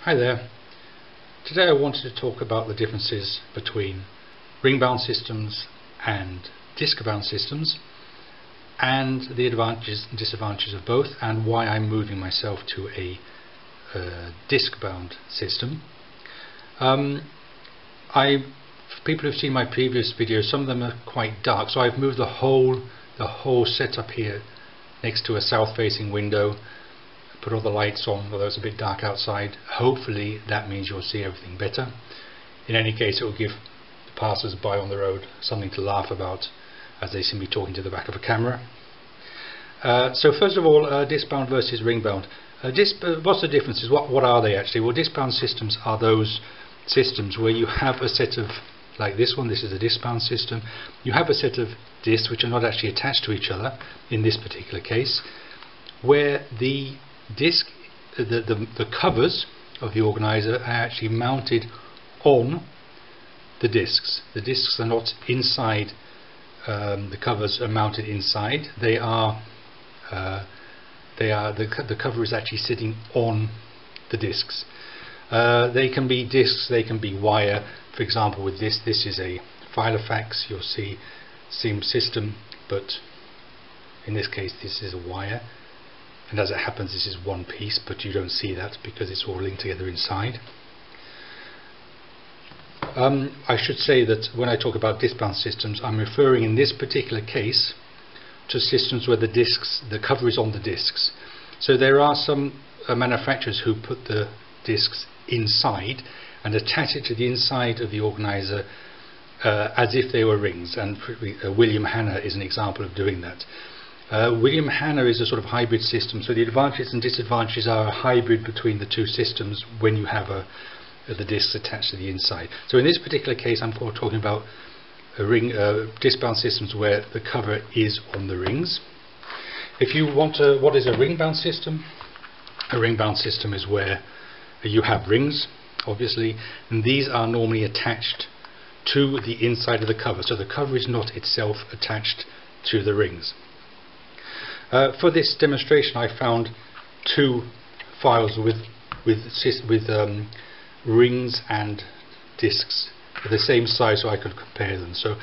Hi there. Today I wanted to talk about the differences between ring-bound systems and disc-bound systems, and the advantages and disadvantages of both, and why I'm moving myself to a disc-bound system. People who've seen my previous videos, some of them are quite dark, so I've moved the whole setup here next to a south-facing window. Put all the lights on, although it's a bit dark outside. Hopefully that means you'll see everything better. In any case, it will give the passers-by on the road something to laugh about as they see me talking to the back of a camera. So first of all, disc-bound versus ring-bound. What's the differences? What are they actually? Well, disc-bound systems are those systems where you have a set of, like this one, this is a disc-bound system. You have a set of discs which are not actually attached to each other, in this particular case, where the disc, the covers of the organizer are actually mounted on the discs. The discs are not inside. The covers are mounted inside. The cover is actually sitting on the discs. They can be discs, they can be wire. For example, with this is a Filofax. You'll see same system, but in this case this is a wire. And as it happens, this is one piece, but you don't see that because it's all linked together inside. I should say that when I talk about disc-bound systems, I'm referring in this particular case to systems where the cover is on the discs. So there are some manufacturers who put the discs inside and attach it to the inside of the organizer as if they were rings, and William Hanna is an example of doing that. William Hanna is a sort of hybrid system, so the advantages and disadvantages are a hybrid between the two systems when you have the discs attached to the inside. So in this particular case, I'm talking about disc-bound systems where the cover is on the rings. If you want what is a ring-bound system? A ring-bound system is where you have rings, obviously, and these are normally attached to the inside of the cover, so the cover is not itself attached to the rings. For this demonstration, I found two files with rings and discs the same size, so I could compare them. So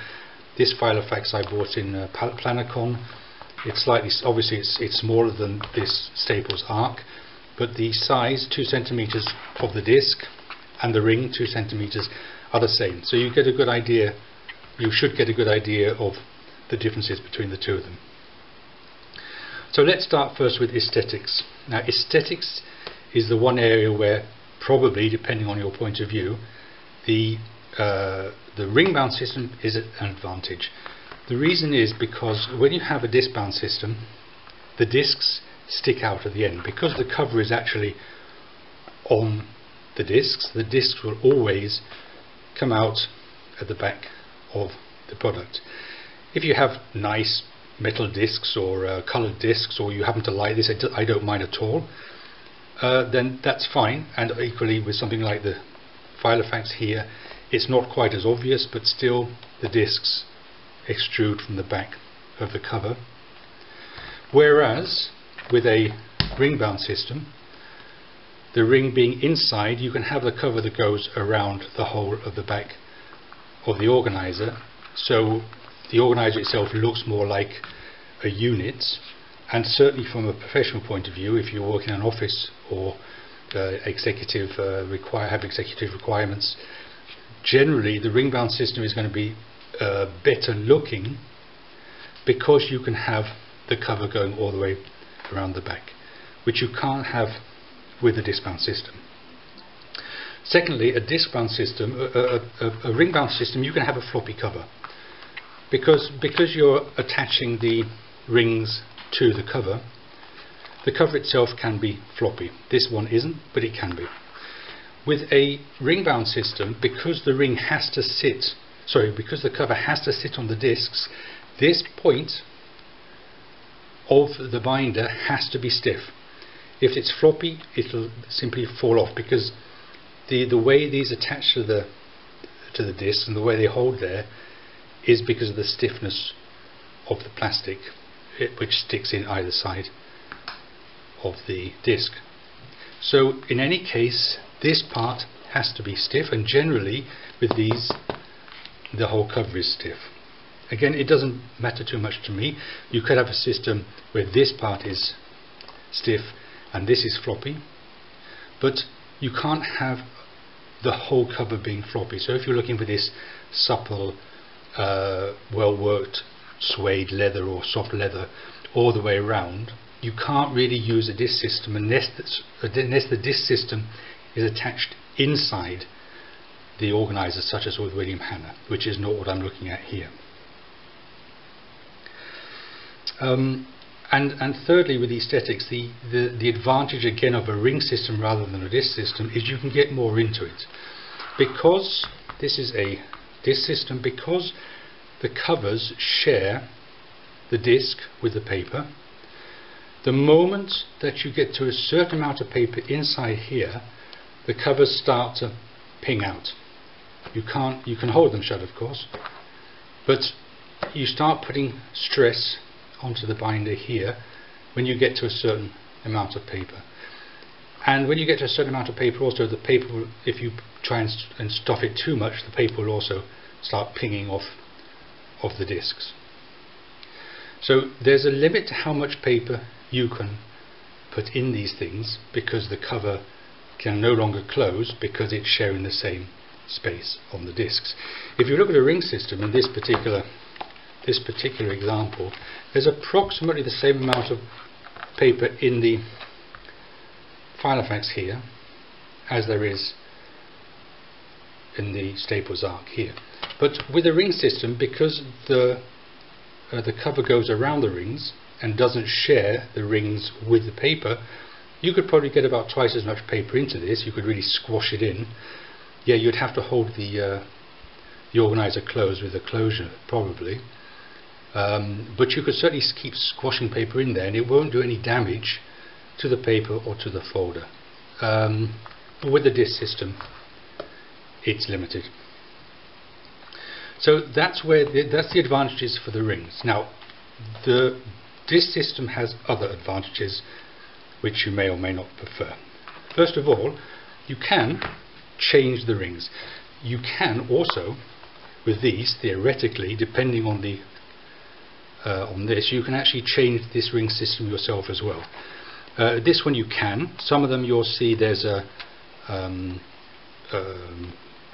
this Filofax I bought in Planacon. It's obviously it's smaller than this Staples Arc, but the size, 2 centimeters of the disc and the ring, 2 centimeters, are the same. So you get a good idea. You should get a good idea of the differences between the two of them. So let's start first with aesthetics. Now, aesthetics is the one area where probably, depending on your point of view, the ring-bound system is an advantage. The reason is because when you have a disc-bound system, the discs stick out at the end. Because the cover is actually on the discs will always come out at the back of the product. If you have nice metal discs or coloured discs, or you happen to like this, I don't mind at all, then that's fine. And equally with something like the Filofax here, it's not quite as obvious, but still the discs extrude from the back of the cover. Whereas with a ring-bound system, the ring being inside, you can have the cover that goes around the whole of the back of the organizer, so the organizer itself looks more like a unit. And certainly from a professional point of view, if you're working in an office or have executive requirements, generally the ring-bound system is going to be better looking because you can have the cover going all the way around the back, which you can't have with a disc-bound system. Secondly, a disc-bound system, a ring-bound system, you can have a floppy cover. Because you're attaching the rings to the cover itself can be floppy. This one isn't, but it can be. With a ring-bound system, because the cover has to sit on the discs, this point of the binder has to be stiff. If it's floppy, it'll simply fall off, because the way these attach to the discs and the way they hold there is because of the stiffness of the plastic which sticks in either side of the disc. So in any case, this part has to be stiff, and generally with these the whole cover is stiff. Again, it doesn't matter too much to me. You could have a system where this part is stiff and this is floppy, but you can't have the whole cover being floppy. So if you're looking for this supple, well worked suede leather or soft leather all the way around, you can't really use a disc system unless the disc system is attached inside the organizer, such as with William Hanna, which is not what I'm looking at here. And thirdly, with the aesthetics, the advantage again of a ring system rather than a disc system is you can get more into it. Because this is a disc system, because the covers share the disc with the paper, the moment that you get to a certain amount of paper inside here, the covers start to ping out. You can hold them shut, of course, but you start putting stress onto the binder here when you get to a certain amount of paper. And when you get to a certain amount of paper, also the paper will, if you try and stuff it too much, the paper will also start pinging off the discs. So there's a limit to how much paper you can put in these things, because the cover can no longer close because it's sharing the same space on the discs. If you look at a ring system in this particular example, there's approximately the same amount of paper in the Filofax here as there is in the Staples Arc here. But with a ring system, because the cover goes around the rings and doesn't share the rings with the paper, you could probably get about twice as much paper into this. You could really squash it in. Yeah, you'd have to hold the organizer closed with a closure probably, but you could certainly keep squashing paper in there and it won't do any damage to the paper or to the folder. But with the disc system, it's limited. So that's the advantages for the rings. Now, the disc system has other advantages which you may or may not prefer. First of all, you can change the rings. You can also, with these, theoretically, depending on the on this, you can actually change this ring system yourself as well. This one you can. Some of them you'll see there's a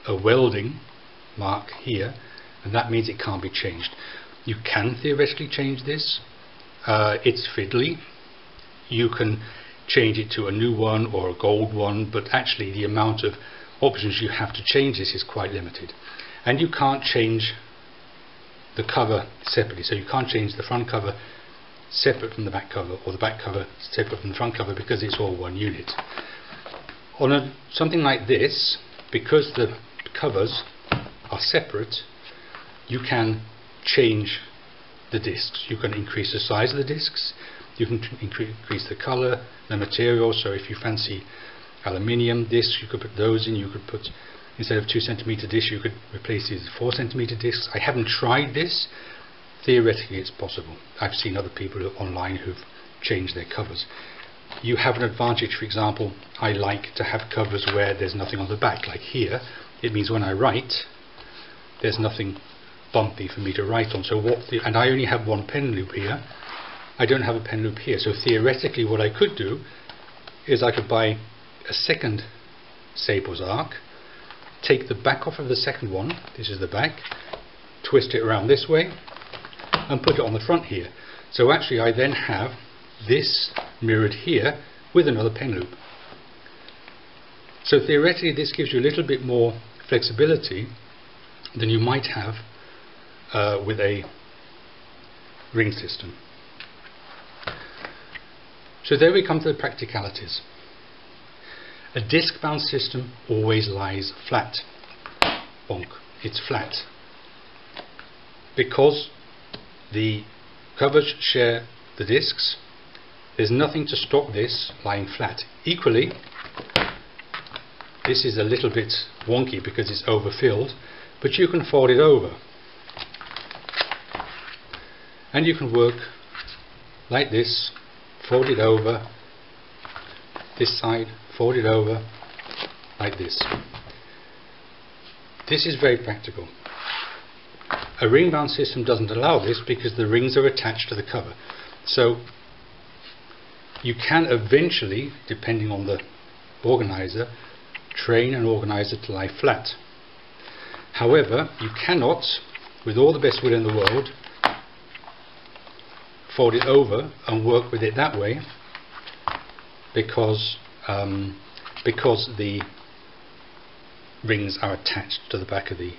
welding mark here, and that means it can't be changed. You can theoretically change this. It's fiddly. You can change it to a new one or a gold one, but actually the amount of options you have to change this is quite limited. And you can't change the cover separately, so you can't change the front cover separate from the back cover, or the back cover separate from the front cover, because it's all one unit. On something like this, because the covers are separate, you can change the discs. You can increase the size of the discs, you can increase the colour, the material. So if you fancy aluminium discs, you could put those in. You could put, instead of 2 centimeter discs, you could replace these 4 centimeter discs. I haven't tried this. Theoretically it's possible. I've seen other people online who've changed their covers. You have an advantage. For example, I like to have covers where there's nothing on the back, like here. It means when I write, there's nothing bumpy for me to write on. So and I only have one pen loop here. I don't have a pen loop here. So theoretically what I could do is I could buy a second Staples Arc, take the back off of the second one, this is the back, twist it around this way and put it on the front here. So actually I then have this mirrored here with another pen loop. So theoretically this gives you a little bit more flexibility than you might have with a ring system. So there we come to the practicalities. A disc bound system always lies flat. Bonk. It's flat. Because the covers share the discs, there's nothing to stop this lying flat. Equally, this is a little bit wonky because it's overfilled, but you can fold it over. And you can work like this, fold it over, this side, fold it over, like this. This is very practical. A ring bound system doesn't allow this because the rings are attached to the cover. So you can eventually, depending on the organizer, train an organizer to lie flat. However, you cannot, with all the best will in the world, fold it over and work with it that way, because the rings are attached to the back of the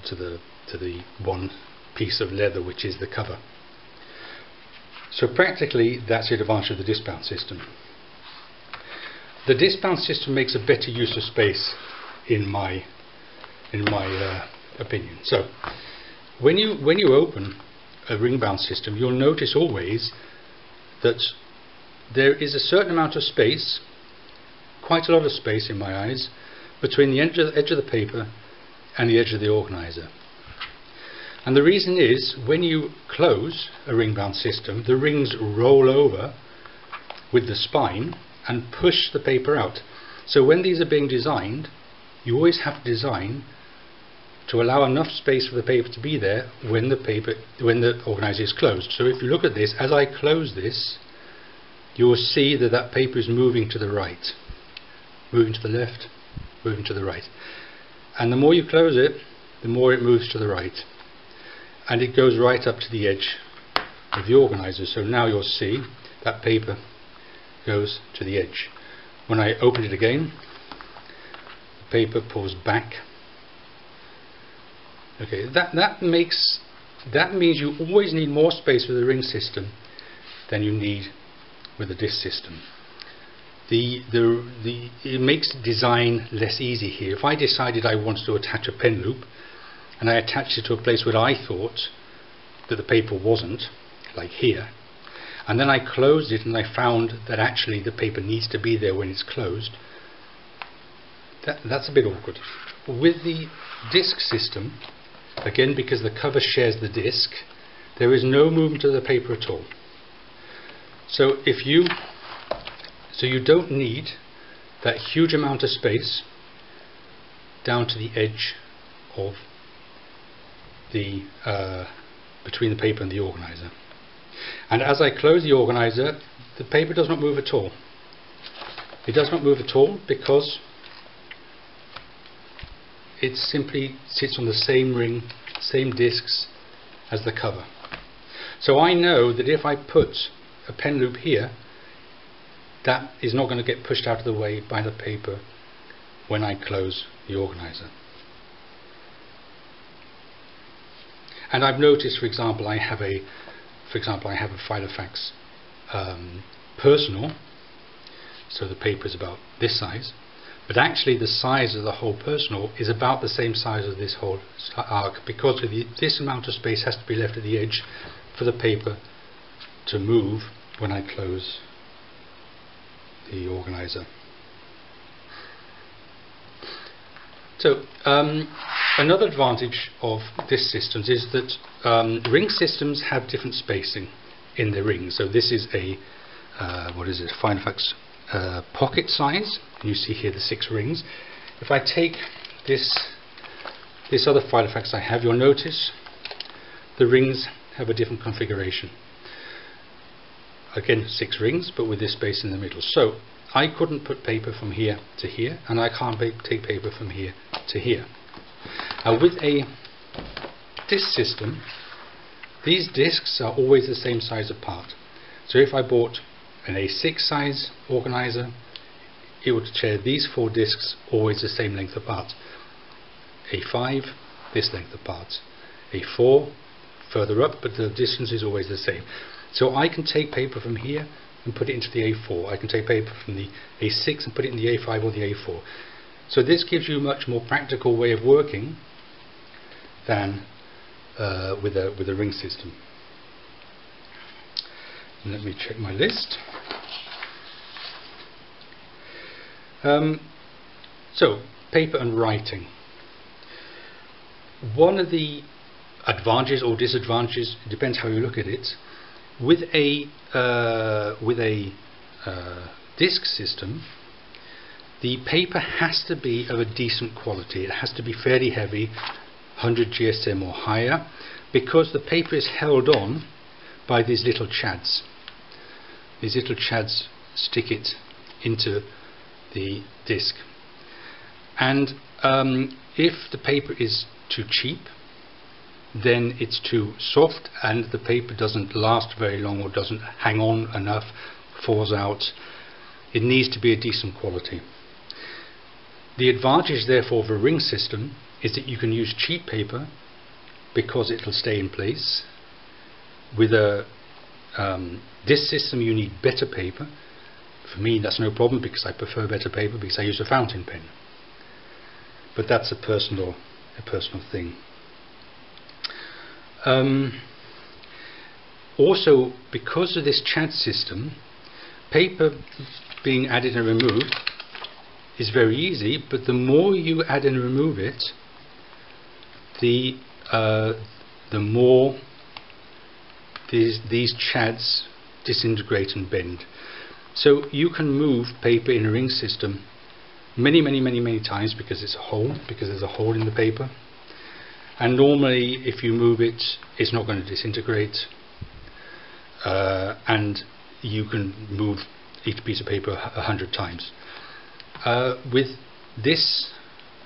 to the one piece of leather which is the cover. So practically that's the advantage of the disc bound system. The disc bound system makes a better use of space in my opinion. So when you open a ring bound system, you'll notice always that there is a certain amount of space, quite a lot of space in my eyes, between the edge of the paper and the edge of the organizer. And the reason is, when you close a ring bound system, the rings roll over with the spine and push the paper out. So when these are being designed, you always have to design to allow enough space for the paper to be there when the organizer is closed. So if you look at this, as I close this, you will see that that paper is moving to the right, moving to the left, moving to the right. And the more you close it, the more it moves to the right. And it goes right up to the edge of the organizer. So now you'll see that paper goes to the edge. When I open it again, the paper pulls back. Okay, that means you always need more space with a ring system than you need with a disc system. It makes design less easy here. If I decided I wanted to attach a pen loop and I attached it to a place where I thought that the paper wasn't, like here, and then I closed it and I found that actually the paper needs to be there when it's closed, that's a bit awkward. With the disc system, again, because the cover shares the disc, there is no movement of the paper at all. So you don't need that huge amount of space down to the edge of the between the paper and the organizer. And as I close the organizer, the paper does not move at all. It does not move at all because it simply sits on the same ring, same discs as the cover. So I know that if I put a pen loop here, that is not going to get pushed out of the way by the paper when I close the organizer. And I've noticed, for example, I have a Filofax personal, so the paper is about this size, but actually the size of the whole personal is about the same size as this whole arc, because this amount of space has to be left at the edge for the paper to move when I close the organizer. So another advantage of this systems is that ring systems have different spacing in the rings. So this is a Filofax pocket size. You see here the 6 rings. If I take this other Filofax I have, you'll notice the rings have a different configuration. Again, 6 rings, but with this space in the middle. So I couldn't put paper from here to here, and I can't take paper from here to here. With a disc system, these discs are always the same size apart. So if I bought an A6 size organizer, it would share these 4 discs always the same length apart. A5, this length apart. A4, further up, but the distance is always the same. So I can take paper from here and put it into the A4. I can take paper from the A6 and put it in the A5 or the A4. So this gives you a much more practical way of working than with a ring system. And let me check my list. So paper and writing. One of the advantages or disadvantages, it depends how you look at it, with a disc system, the paper has to be of a decent quality. It has to be fairly heavy, 100 GSM or higher, because the paper is held on by these little chads. These little chads stick it into the disc. And if the paper is too cheap, then it's too soft and the paper doesn't last very long or doesn't hang on enough, falls out. It needs to be a decent quality. The advantage therefore of a ring system is that you can use cheap paper because it will stay in place. With a disc system you need better paper. For me that's no problem because I prefer better paper because I use a fountain pen. But that's a personal thing. Also, because of this CHAD system, paper being added and removed is very easy, but the more you add and remove it, the more these CHADs disintegrate and bend. So you can move paper in a ring system many times because there's a hole in the paper. And normally if you move it, it's not going to disintegrate, and you can move each piece of paper 100 times. With this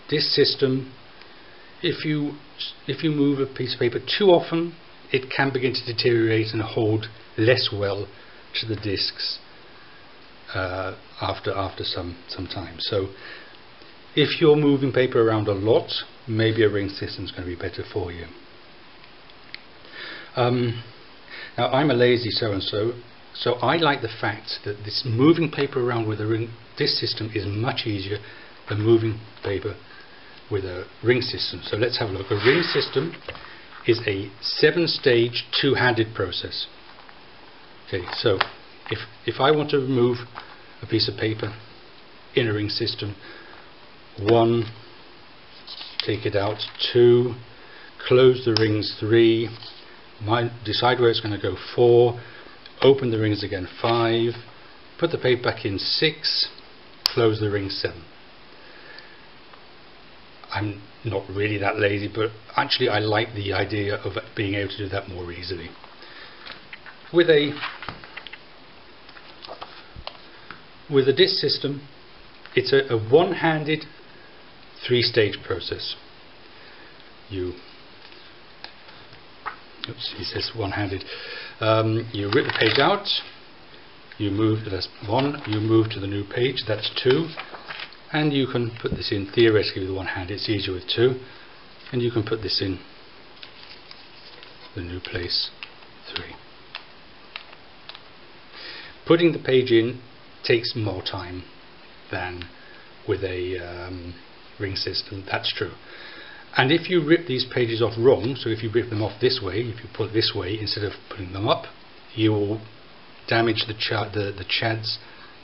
system, if you move a piece of paper too often, it can begin to deteriorate and hold less well to the discs after some time. So if you're moving paper around a lot, maybe a ring system is going to be better for you. Now I'm a lazy so-and-so, so I like the fact that this moving paper around with a ring disc system is much easier than moving paper with a ring system. So let's have a look. A ring system is a 7-stage two-handed process. Okay, so if I want to remove a piece of paper in a ring system, 1, take it out, 2, close the rings, 3, decide where it's going to go, 4, open the rings again, 5, put the paper back in, 6, close the rings, 7. I'm not really that lazy, but actually I like the idea of being able to do that more easily. With a disc system, it's a one-handed 3-stage process. He says one-handed. You rip the page out, you move, that's 1, you move to the new page, that's 2, and you can put this in theoretically with one hand, it's easier with 2, and you can put this in the new place, 3. Putting the page in takes more time than with a ring system, that's true. And if you rip these pages off wrong, so if you rip them off this way, if you put it this way instead of putting them up, you will damage the chads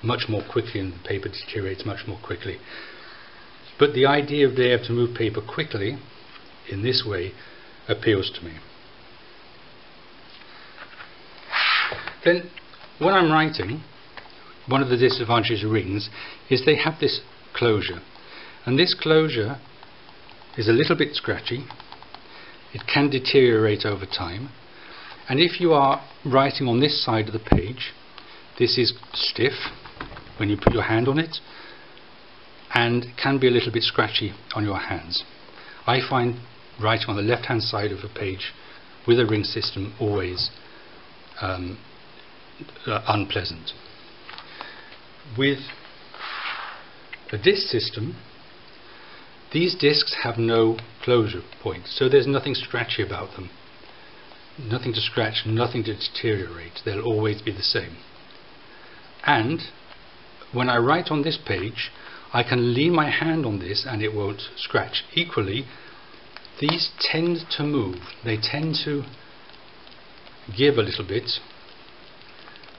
much more quickly and the paper deteriorates much more quickly. But the idea of being able to move paper quickly in this way appeals to me. Then when I'm writing, one of the disadvantages of rings is they have this closure, and this closure is a little bit scratchy, it can deteriorate over time, and if you are writing on this side of the page, this is stiff when you put your hand on it and can be a little bit scratchy on your hands. I find writing on the left hand side of a page with a ring system always unpleasant. With a disc system, these discs have no closure point, so there's nothing scratchy about them. Nothing to scratch, nothing to deteriorate. They'll always be the same. And when I write on this page, I can lean my hand on this and it won't scratch. Equally, these tend to move. They tend to give a little bit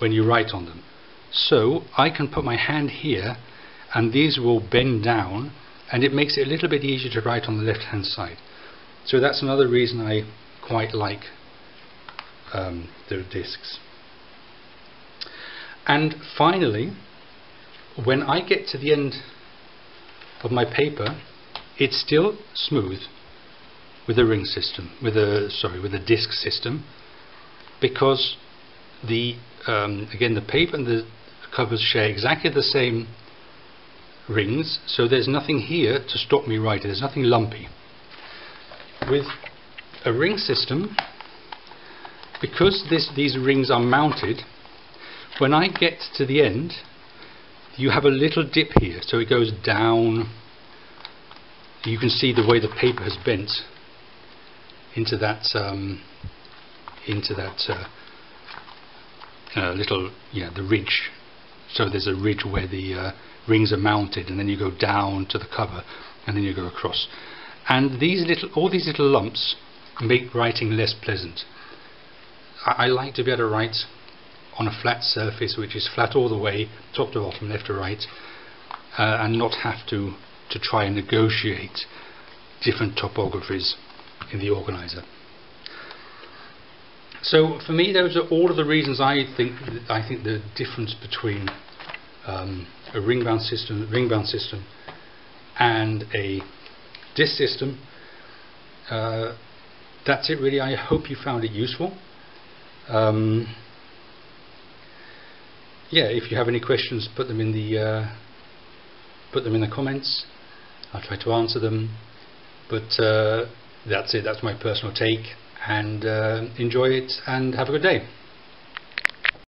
when you write on them. So I can put my hand here and these will bend down, and it makes it a little bit easier to write on the left hand side. So that's another reason I quite like the discs. And finally, when I get to the end of my paper, it's still smooth with a ring system, with a disc system, because the again, the paper and the covers share exactly the same rings, so there's nothing here to stop me writing. There's nothing lumpy. With a ring system, because these rings are mounted, when I get to the end, you have a little dip here, so it goes down. You can see the way the paper has bent into that little, the ridge. So there's a ridge where the rings are mounted, and then you go down to the cover, and then you go across. And all these little lumps make writing less pleasant. I like to be able to write on a flat surface, which is flat all the way, top to bottom, left to right, and not have to try and negotiate different topographies in the organizer. So for me, those are all of the reasons I think the difference between a ring-bound system and a disc system. That's it really. I hope you found it useful. If you have any questions, put them in the comments. I'll try to answer them. But that's it. That's my personal take. And enjoy it and have a good day.